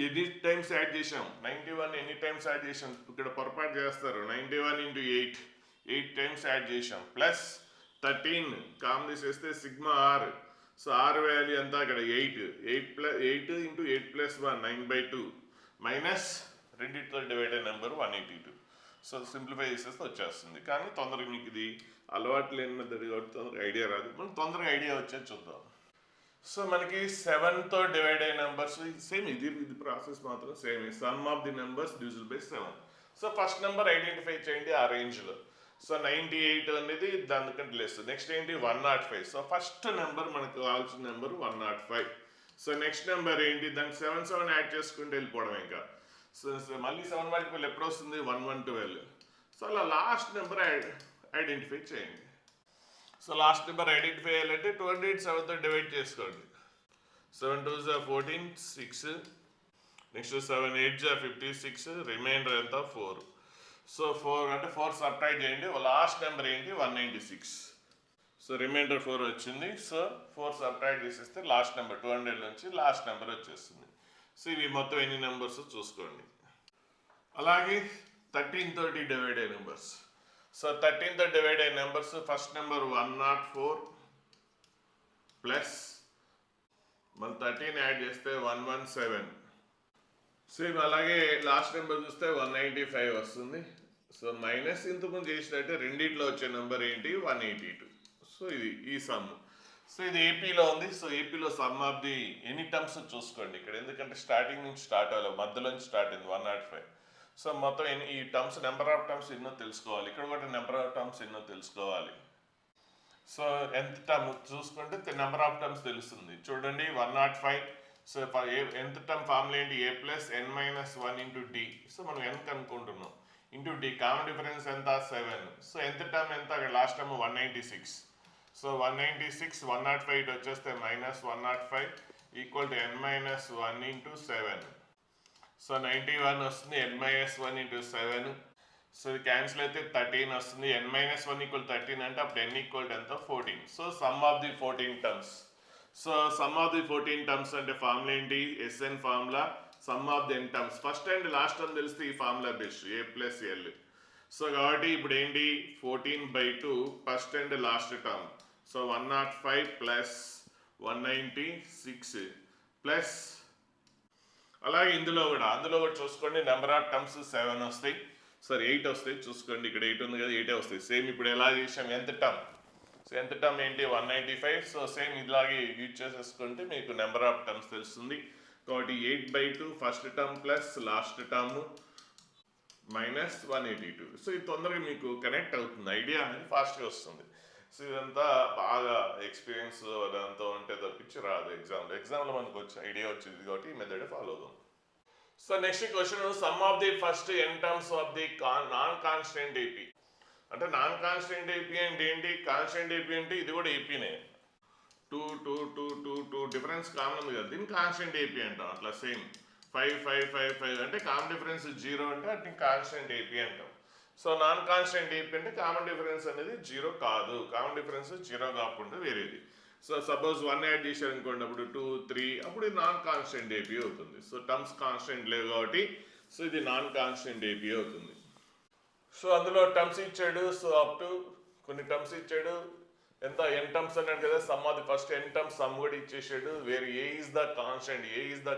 ఎన్ని టైమ్స్ యాడ్ చేసాం? 91 ఎన్ని టైమ్స్ యాడ్ చేసాం? ఇక్కడ పొరపాటు చేస్తారు. 91 ఇంటూ 8 టైమ్స్ యాడ్ చేసాం ప్లస్ 13 కామన్ తీసేస్తే sigma r. So r value ఎంత? ఇక్కడ 8 ఇంటూ 8 ప్లస్ 1 9/2 మైనస్ రెండింటితో డివైడ్ అయిన నెంబర్ 182. సో సింప్లిఫై చేసేస్తే వచ్చేస్తుంది. కానీ తొందరగా మీకు ఇది అలవాటు లేని మెథడ్ కాబట్టి తొందరగా ఐడియా రాదు. మనం తొందరగా ఐడియా వచ్చేది చూద్దాం. సో మనకి 7తో డివైడ్ అయిన నెంబర్స్ సేమ్ ఇది ప్రాసెస్ మాత్రం same. Some of the numbers divisible by 7. So first number identify చేయండి ఆ రేంజ్లో. సో 98 అనేది దానికంటే లెస్. నెక్స్ట్ ఏంటి? 105. సో ఫస్ట్ నెంబర్ మనకు కావాల్సిన నెంబర్ 105. సో నెక్స్ట్ నెంబర్ ఏంటి? దానికి 7 యాడ్ చేసుకుంటే వెళ్ళిపోవడం. ఇంకా సో మళ్ళీ 7 మల్టిపుల్ ఎప్పుడు వస్తుంది? 112. సో అలా లాస్ట్ నెంబర్ ఐడెంటిఫై చేయండి. సో లాస్ట్ నెంబర్ ఐడెంటిఫై చేయాలంటే 207తో డివైడ్ చేసుకోండి. 7 2s are 14 6. Next 7 8s are 56. Reminder ఎంత? 4. సో 4 అంటే 4 సబ్ట్రాక్ట్ చేయండి. లాస్ట్ నెంబర్ ఏంటి? 196. సో రిమైండర్ 4 వచ్చింది. సో 4 సబ్ట్రాక్ట్ చేసేస్తే లాస్ట్ నెంబర్ 200 నుంచి లాస్ట్ నెంబర్ వచ్చేస్తుంది. సో ఇవి మొత్తం ఎన్ని నెంబర్స్ చూసుకోండి. అలాగే 13 తోటి డివైడ్ అయ్యే నెంబర్స్. సో 13తో డివైడ్ అయిన నెంబర్స్ ఫస్ట్ నెంబర్ 104 ప్లస్ మళ్ళీ 13 యాడ్ చేస్తే 117. సేమ్ అలాగే లాస్ట్ నెంబర్ చూస్తే 195 వస్తుంది. సో మైనస్ ఇంతకుముందు చేసినట్టే రెండిట్లో వచ్చే నెంబర్ ఏంటి? 182. సో ఇది ఈ సమ్. సో ఇది ఏపీలో ఉంది. సో ఏపీలో some of the any terms చూసుకోండి ఇక్కడ. ఎందుకంటే స్టార్టింగ్ నుంచి స్టార్ట్ అవ్వాలి, మధ్యలో నుంచి స్టార్ట్ అయింది 105. సో మొత్తం ఈ టర్మ్స్ నెంబర్ ఆఫ్ టర్మ్స్ ఎన్నో తెలుసుకోవాలి. ఇక్కడ కూడా నెంబర్ ఆఫ్ టర్మ్స్ ఎన్నో తెలుసుకోవాలి. సో ఎంత టర్మ్ చూసుకుంటే నెంబర్ ఆఫ్ టర్మ్స్ తెలుస్తుంది. చూడండి 105. సో ఎంత టర్మ్ ఫార్ములా ఏంటి? a plus n minus 1 into d. So మనం n కనుక్కుంటున్నాం ఇంటూ డి. కామన్ డిఫరెన్స్ ఎంత? 7. సో ఎంత టర్మ్ ఎంత? అక్కడ లాస్ట్ టర్మ్ 196. సో 196 105 వచ్చేస్తే minus 105 equal to n minus 1 into 7. So 91 వస్తుంది. n minus 1 into 7. సో ఇది క్యాన్సిల్ అయితే 13 వస్తుంది. n మైనస్ 1 ఈక్వల్ 13 అంటే అప్పుడు n ఈక్వల్ ఎంత? 14. So sum of the 14 terms. So sum of the 14 terms అంటే ఫార్ములా ఏంటి? SN formula some of the n terms. First and last term తెలిస్తే ఈ formula best, a plus l. So కాబట్టి ఇప్పుడు ఏంటి? 14/2 first and last term. So 105 plus 196 plus అలాగే అందులో కూడా చూసుకోండి నెంబర్ ఆఫ్ టర్మ్స్ 7 వస్తాయి. సారీ 8 వస్తాయి. చూసుకోండి ఇక్కడ 8 ఉంది కదా, 8 వస్తాయి. సేమ్ ఇప్పుడు ఎలా చేసాం? ఎంత టర్మ్? సో ఎంత టర్మ్ ఏంటి? 195. సో సేమ్ ఇలాగే యూజ్ చేసేసుకుంటే మీకు నెంబర్ ఆఫ్ టర్మ్స్ తెలుస్తుంది. కాబట్టి 8/2 first term plus last term minus 182. So ఇది తొందరగా మీకు కనెక్ట్ అవుతుంది, ఐడియా అనేది ఫాస్ట్గా వస్తుంది. సో ఇదంతా బాగా ఎక్స్పీరియన్స్ అదంతా ఉంటే తప్పించి రాదు. ఎగ్జామ్లో మనకు వచ్చి ఐడియా వచ్చింది కాబట్టి ఈ మెథడ్ ఫాలో అవుదాం. So next question, some of the first n terms of the non constant AP. అంటే నాన్ కాన్స్టెంట్ ఏపీ అంటే ఏంటి? కాన్స్టెంట్ ఏపీ అంటే ఇది కూడా ఏపీనే. 2 డిఫరెన్స్ కామన్ ఉంది కదా, దీన్ని కాన్స్టెంట్ ఏపీ అంటాం. అట్లా సేమ్ 5 అంటే కామన్ డిఫరెన్స్ 0 అంటే అది కాన్స్టెంట్ ఏపీ అంటాం. సో నాన్ కాన్స్టెంట్ ఏపీ అంటే కామన్ డిఫరెన్స్ అనేది 0 కాదు, కామన్ డిఫరెన్స్ 0 కాకుండా వేరేది. సో సపోజ్ 1 యాడ్ చేశారు అనుకోండి, అప్పుడు 2 3 అప్పుడు ఇది నాన్ కాన్స్టెంట్ ఏపీ అవుతుంది. సో టర్మ్స్ కాన్స్టెంట్ లేవు కాబట్టి సో ఇది నాన్ కాన్స్టెంట్ ఏపీ అవుతుంది. సో అందులో టర్మ్స్ ఇచ్చాడు. సో అప్ టు కొన్ని టర్మ్స్ ఇచ్చాడు. ఎంత ఎన్ టర్మ్స్ అన్నాడు కదా, sum of the first n terms sum కూడా ఇచ్చేసాడు. Where a is the constant, a is the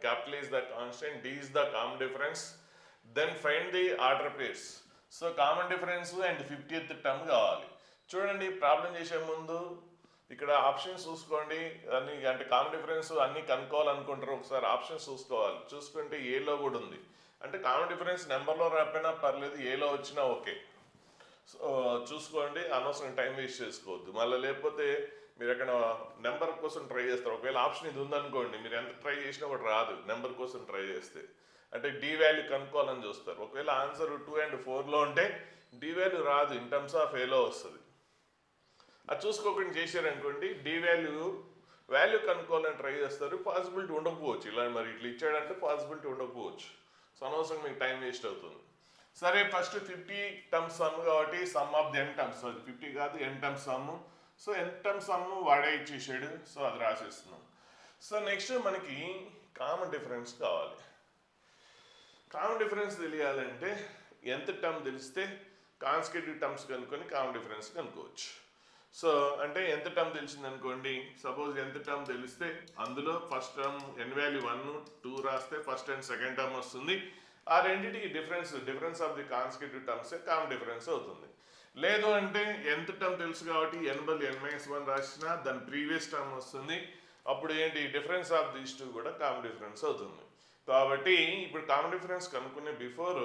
capital is the constant, d is the common difference, then find the order pairs. So common difference and 50th term కావాలి. చూడండి, problem చేసే ముందు ఇక్కడ options చూసుకోండి. అన్ని అంటే కామన్ డిఫరెన్స్ అన్ని కనుక్కోవాలనుకుంటారు, ఒకసారి ఆప్షన్స్ చూసుకోవాలి. చూసుకుంటే ఏలో కూడా ఉంది. అంటే కామన్ డిఫరెన్స్ నెంబర్లో రాకపోయినా పర్లేదు, ఏలో వచ్చినా ఓకే. సో చూసుకోండి, అనవసరం టైం వేస్ట్ చేసుకోవద్దు. మళ్ళీ లేకపోతే మీరు ఎక్కడ నెంబర్ కోసం ట్రై చేస్తారు. ఒకవేళ ఆప్షన్ ఇది ఉందనుకోండి, మీరు ఎంత ట్రై చేసినా కూడా రాదు నెంబర్ కోసం ట్రై చేస్తే. అంటే డి వాల్యూ కనుక్కోవాలని చూస్తారు. ఒకవేళ ఆన్సర్ 2 and 4లో ఉంటే డి వాల్యూ రాదు, ఇన్ టర్మ్స్ ఆఫ్ ఏలో వస్తుంది. అది చూసుకోకుండా చేశారనుకోండి, డి వాల్యూ కనుక్కోవాలని ట్రై చేస్తారు. పాసిబిలిటీ ఉండకపోవచ్చు, ఇలా మరి ఇట్లా ఇచ్చాడంటే పాసిబిలిటీ ఉండకపోవచ్చు. సో అనవసరం మీకు టైం వేస్ట్ అవుతుంది. సరే, ఫస్ట్ 50 టర్మ్స్ సమ్ కాబట్టి sum of the n terms, అది 50 కాదు n terms sum. So n terms sum వాడే ఇచ్చేసాడు, సో అది రాసేస్తున్నాం. సో నెక్స్ట్ మనకి కామన్ డిఫరెన్స్ కావాలి. కామన్ డిఫరెన్స్ తెలియాలంటే ఎంత టర్మ్ తెలిస్తే కాన్సిక్యూటివ్ టర్మ్స్ కనుక్కొని కామన్ డిఫరెన్స్ కనుక్కోవచ్చు. సో అంటే ఎంత టర్మ్ తెలిసింది అనుకోండి, సపోజ్ ఎంత టర్మ్ తెలిస్తే అందులో ఫస్ట్ టర్మ్ ఎన్ వాల్యూ 1, 2 రాస్తే ఫస్ట్ అండ్ సెకండ్ టర్మ్ వస్తుంది. ఆ రెండింటికి difference of the consecutive terms common difference అవుతుంది. లేదు అంటే ఎంత టర్మ్ తెలుసు కాబట్టి ఎన్ బదులు n-1 రాసినా దాని ప్రీవియస్ టర్మ్ వస్తుంది. అప్పుడు ఏంటి, డిఫరెన్స్ ఆఫ్ దీస్ టూ కూడా కామన్ డిఫరెన్స్ అవుతుంది. కాబట్టి ఇప్పుడు కామన్ డిఫరెన్స్ కనుక్కునే బిఫోర్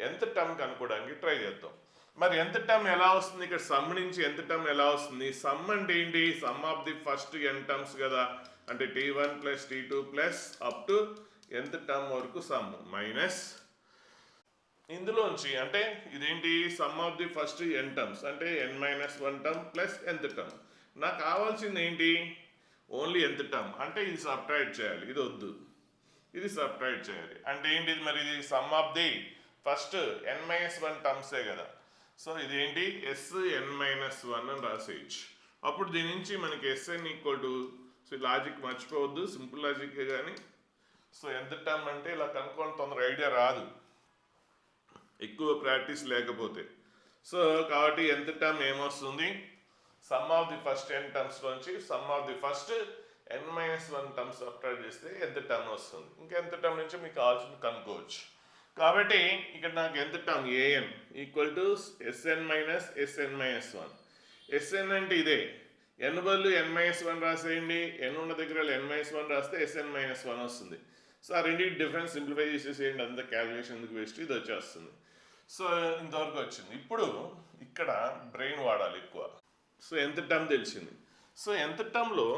ఎంత టర్మ్ కనుక్కోవడానికి ట్రై చేద్దాం. మరి ఎంత టర్మ్ ఎలా వస్తుంది, ఇక్కడ సమ్ నుంచి ఎంత టర్మ్ ఎలా వస్తుంది? సమ్ అంటే ఏంటి, sum of the first n terms కదా, అంటే t1 + t2 plus up to ఎంత టర్మ్ వరకు సమ్ మైనస్ ఇందులోంచి, అంటే ఇదేంటి sum of the first n terms అంటే n-1 టర్మ్ ప్లస్ ఎంత టర్మ్. నాకు కావాల్సింది ఏంటి, ఓన్లీ ఎంత టర్మ్. అంటే ఇది సబ్ట్రాక్ట్ చేయాలి, ఇది వద్దు, ఇది సబ్ట్రాక్ట్ చేయాలి. అంటే ఏంటి మరి, ఇది some of the first n-1 టర్మ్సే కదా. సో ఇదేంటి Sn-1 అని రాసేయచ్చు. అప్పుడు దీని నుంచి మనకి Sn equal to, so logic మర్చిపోవద్దు, సింపుల్ లాజికే కానీ. సో ఎంత టర్మ్ అంటే ఇలా కనుక్కొని తొందర ఐడియా రాదు ఎక్కువ ప్రాక్టీస్ లేకపోతే. సో కాబట్టి ఎంత టర్మ్ ఏమొస్తుంది, sum of the first n terms నుంచి sum of the first n-1 terms subtract చేస్తే ఎంత టర్మ్ వస్తుంది. ఇంకా ఎంత టర్మ్ నుంచి మీకు కావాల్సింది కనుక్కోవచ్చు. కాబట్టి ఇక్కడ నాకు ఎంత term an equal to Sn-1. Sn అంటే ఇదే, n బదులు n-1 రాసేయండి, n ఉన్న దగ్గర n-1 రాస్తే Sn-1 వస్తుంది. సో ఆ రెండింటి డిఫరెన్స్ సింప్లిఫై చేసేసేయండి, అంత క్యాలిక్యులేషన్ ఎందుకు వేస్ట్, ఇది వచ్చేస్తుంది. సో ఇంతవరకు వచ్చింది. ఇప్పుడు ఇక్కడ బ్రెయిన్ వాడాలి ఎక్కువ. సో ఎంత టర్మ్ తెలిసింది. సో ఎంత టర్మ్లో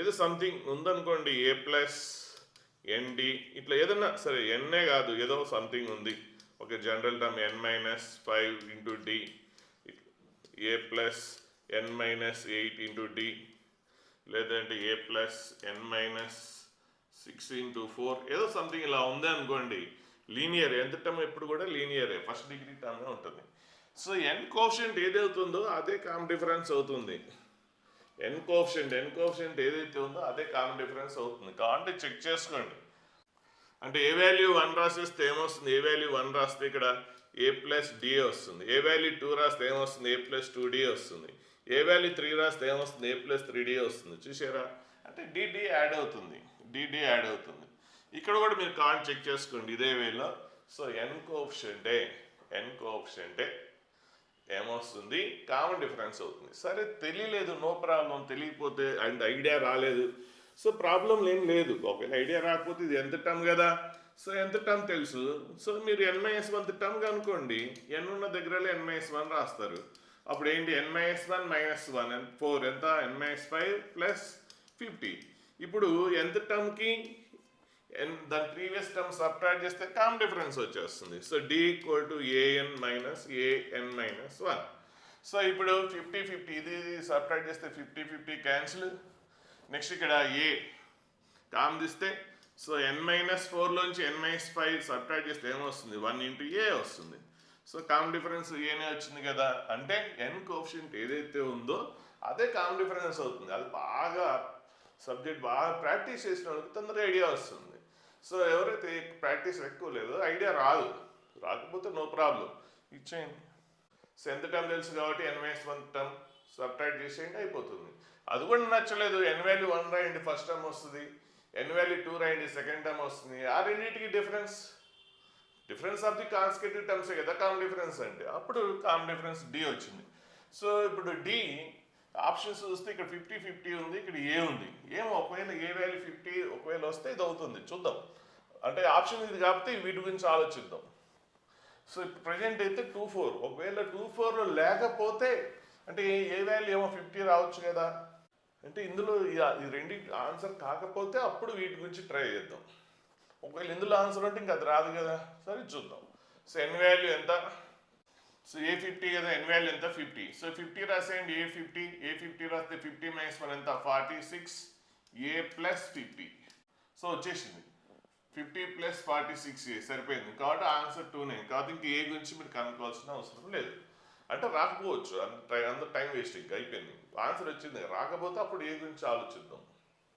ఏదో సంథింగ్ ఉందనుకోండి, a ప్లస్ nd ఇట్లా ఏదన్నా సరే, ఎన్నే కాదు ఏదో సంథింగ్ ఉంది, ఒక general term n-5 into d, a plus n-8 into d, లేదంటే a ప్లస్ n-6 ఇంటూ 4, ఏదో సంథింగ్ ఇలా ఉంది అనుకోండి. లీనియర్, ఎంత టర్మ్ ఎప్పుడు కూడా లీనియరే, ఫస్ట్ డిగ్రీ టర్మే ఉంటుంది. సో ఎన్ కోఎఫిషియంట్ ఏదవుతుందో అదే కామన్ డిఫరెన్స్ అవుతుంది. ఎన్ కోఎఫిషియంట్ ఏదైతే ఉందో అదే కామన్ డిఫరెన్స్ అవుతుంది. కాబట్టి చెక్ చేసుకోండి. అంటే ఏ వాల్యూ 1 రాసేస్తే ఏమొస్తుంది, ఏ వాల్యూ 1 రాస్తే ఇక్కడ a ప్లస్ డి వస్తుంది. ఏ వాల్యూ 2 రాస్తే ఏమొస్తుంది, a ప్లస్ 2d వస్తుంది. ఏ వాల్యూ 3 రాస్తే ఏమొస్తుంది, a ప్లస్ 3d వస్తుంది. చూసారా, అంటే dd యాడ్ అవుతుంది, ఇక్కడ కూడా మీరు కాన్ చెక్ చేసుకోండి ఇదే వేలో. సో ఎన్ కోఎఫిషియంటే ఏమొస్తుంది, కామన్ డిఫరెన్స్ అవుతుంది. సరే తెలియలేదు, నో ప్రాబ్లం, తెలియకపోతే అండ్ ఐడియా రాలేదు, సో ప్రాబ్లం ఏం లేదు. ఒకవేళ ఐడియా రాకపోతే ఇది ఎంత టర్మ్ కదా, సో ఎంత టర్మ్ తెలుసు. సో మీరు n-1 టర్మ్ కనుక్కోండి, n ఉన్న దగ్గరలో n-1 రాస్తారు. అప్పుడు ఏంటి, n-1 మైనస్ 1 4 ఎంత, n-5 ప్లస్ 50. ఇప్పుడు ఎంత టర్మ్కి దాని ప్రీవియస్ టర్మ్ సబ్ట్రాక్ట్ చేస్తే కామన్ డిఫరెన్స్ వచ్చేస్తుంది. So d equal to an-1. So ఇప్పుడు 50 ఇది సబ్ట్రాక్ట్ చేస్తే 50 క్యాన్సిల్. నెక్స్ట్ ఇక్కడ a కామన్ తీస్తే, సో n-4లోంచి n-5 సబ్ట్రాక్ట్ చేస్తే ఏమొస్తుంది, 1 ఇంటూ a వస్తుంది. సో కామన్ డిఫరెన్స్ ఏనే వచ్చింది కదా, అంటే ఎన్ కోఎఫిషియంట్ ఏదైతే ఉందో అదే కామన్ డిఫరెన్స్ అవుతుంది. అది బాగా సబ్జెక్ట్ బాగా ప్రాక్టీస్ చేసిన వాళ్ళకి తొందరగా ఐడియా వస్తుంది. సో ఎవరైతే ప్రాక్టీస్ ఎక్కువ లేదో ఐడియా రాదు. రాకపోతే నో ప్రాబ్లం ఇచ్చేయండి. సో ఎంత టర్మ్ తెలుసు కాబట్టి n-1 టర్మ్ సబ్ట్రాక్ట్ చేసేయండి, అయిపోతుంది. అది కూడా నచ్చలేదు, n వాల్యూ 1 రాయండి ఫస్ట్ టర్మ్ వస్తుంది, n వాల్యూ 2 రాయండి సెకండ్ టర్మ్ వస్తుంది. ఆ రెండింటికి difference of the consecutive terms కదా కామన్ డిఫరెన్స్ అంటే, అప్పుడు కామన్ డిఫరెన్స్ డి వచ్చింది. సో ఇప్పుడు డి ఆప్షన్స్ చూస్తే ఇక్కడ 50-50 ఉంది, ఇక్కడ ఏ ఉంది. ఏమో ఒకవేళ ఏ వాల్యూ 50 ఒకవేళ వస్తే ఇది అవుతుంది, చూద్దాం. అంటే ఆప్షన్ ఇది కాబట్టి వీటి గురించి ఆలోచిద్దాం. సో ఇప్పుడు ప్రజెంట్ అయితే 2-4, ఒకవేళ 2-4లో లేకపోతే అంటే ఏ వాల్యూ ఏమో 50 రావచ్చు కదా, అంటే ఇందులో ఈ రెండు ఆన్సర్ కాకపోతే అప్పుడు వీటి గురించి ట్రై చేద్దాం. ఒకవేళ ఇందులో ఆన్సర్ అంటే ఇంకా అది రాదు కదా, సరే చూద్దాం. సో n వాల్యూ ఎంత, సో ఏ 50 కదా, n వాల్యూ ఎంత 50. సో 50 రాసేయండి, ఏ 50 రాస్తే 50 - 1 ఎంత 46, ఏ ప్లస్ 50. సో వచ్చేసింది 50 + 46 సరిపోయింది కాబట్టి ఆన్సర్ 2 కాబట్టి ఇంక ఏ గురించి మీరు కనుక్కోవాల్సిన అవసరం లేదు. అంటే రాకపోవచ్చు, అంత టైం వేస్ట్ ఇంకా అయిపోయింది. ఆన్సర్ వచ్చింది, రాకపోతే అప్పుడు ఏ గురించి ఆలోచిద్దాం.